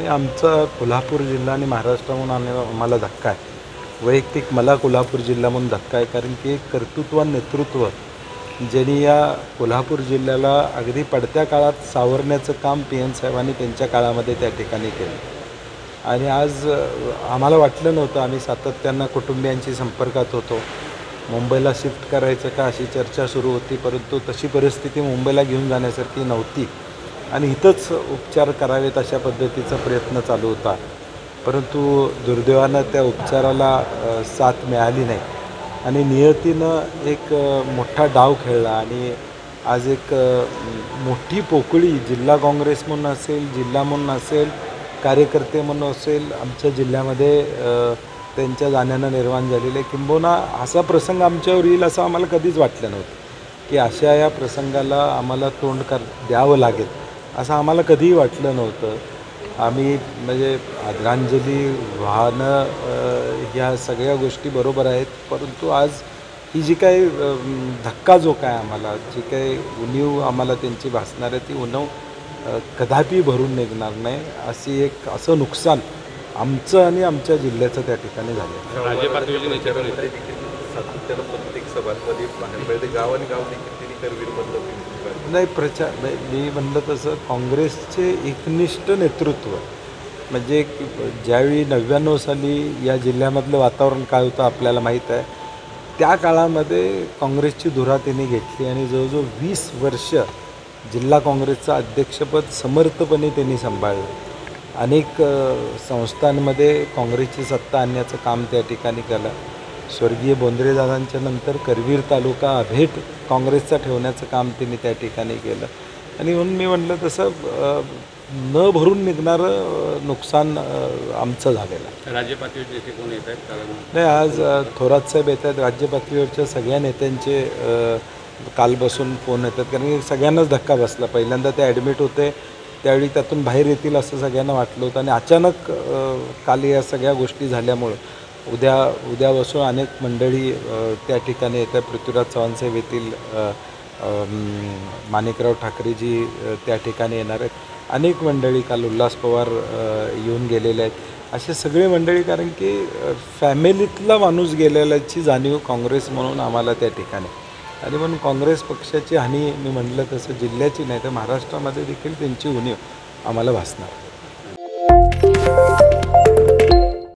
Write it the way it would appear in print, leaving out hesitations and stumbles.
आमचा कोल्हापूर जिल्हा आणि महाराष्ट्र म्हणून आम्हाला धक्का आहे। वैयक्तिक मला कोल्हापूर जिल्हा म्हणून धक्का आहे, कारण की एक कर्तृत्ववान नेतृत्व ज्यांनी या कोल्हापूर जिल्ह्याला अगदी पडत्या काळात सावरण्याचं काम PN साहेबांनी त्यांच्या काळामध्ये त्या ठिकाणी केलं। आणि आज आम्हाला वाटलं नव्हतं, आम्ही सातत्यानं कुटुंबियांशी संपर्कात होतो, मुंबईला शिफ्ट करायचं का अशी चर्चा सुरू होती, परंतु तशी परिस्थिती मुंबईला घेऊन जाण्यासारखी नव्हती आणि इथंच उपचार करावेत अशा पद्धतीचा प्रयत्न चालू होता। परंतु दुर्दैवानं त्या उपचाराला साथ मिळाली नाही आणि नियतीनं एक मोठा डाव खेळला आणि आज एक मोठी पोकळी जिल्हा काँग्रेस म्हणून असेल, जिल्हा म्हणून असेल, कार्यकर्ते म्हणून असेल, आमच्या जिल्ह्यामध्ये त्यांच्या जाण्यानं निर्माण झालेले आहे। किंबहुना असा प्रसंग आमच्यावर येईल असं आम्हाला कधीच वाटलं नव्हतं की अशा या प्रसंगाला आम्हाला तोंड द्यावं लागेल असं आम्हाला कधीही वाटलं नव्हतं। आम्ही म्हणजे आदरांजली वाहनं ह्या सगळ्या गोष्टी बरोबर आहेत, परंतु आज ही जी काही धक्का जो काय आम्हाला जी काही उणीव आम्हाला त्यांची भासणार आहे ती उणीव कदापि भरून निघणार नाही, अशी एक असं नुकसान आमचं आणि आमच्या जिल्ह्याचं त्या ठिकाणी झालं। प्रत्येक सभांमध्ये गाव आणि गाव देखील करवीर नाही मी म्हणलं तसं काँग्रेसचे एकनिष्ठ नेतृत्व म्हणजे ज्यावेळी 99 साली या जिल्ह्यामधलं वातावरण काय होतं आपल्याला माहीत आहे, त्या काळामध्ये काँग्रेसची धुरा त्यांनी घेतली आणि जवळजवळ 20 वर्ष जिल्हा काँग्रेसचं अध्यक्षपद समर्थपणे त्यांनी सांभाळलं। अनेक संस्थांमध्ये काँग्रेसची सत्ता आणण्याचं काम त्या ठिकाणी केलं। स्वर्गीय बोंद्रेदादांच्या नंतर करवीर तालुका अभेट काँग्रेसचा ठेवण्याचं काम त्यांनी त्या ठिकाणी केलं आणि म्हणून मी म्हटलं तसं न भरून निघणारं नुकसान आमचं झालेलं आहे। राज्य पातळीवर नेते कोण येत आहेत? नाही, आज थोरात साहेब येत आहेत, राज्य पातळीवरच्या सगळ्या नेत्यांचे काल बसून फोन येतात, कारण की सगळ्यांनाच धक्का बसला। पहिल्यांदा ते ॲडमिट होते त्यावेळी त्यातून बाहेर येतील असं सगळ्यांना वाटलं होतं आणि अचानक काल या सगळ्या गोष्टी झाल्यामुळं उद्या बसून अनेक मंडळी त्या ठिकाणी येतात। पृथ्वीराज चव्हाणसाहेब येतील, माणिकराव ठाकरेजी त्या ठिकाणी येणार आहेत, अनेक मंडळी काल उल्हास पवार येऊन गेलेले आहेत, असे सगळे मंडळी, कारण की फॅमिलीतला माणूस गेलेल्याची जाणीव काँग्रेस म्हणून आम्हाला त्या ठिकाणी आणि म्हणून काँग्रेस पक्षाची हानी मी म्हटलं तसं जिल्ह्याची नाही तर महाराष्ट्रामध्ये देखील त्यांची उणीव आम्हाला भासणार।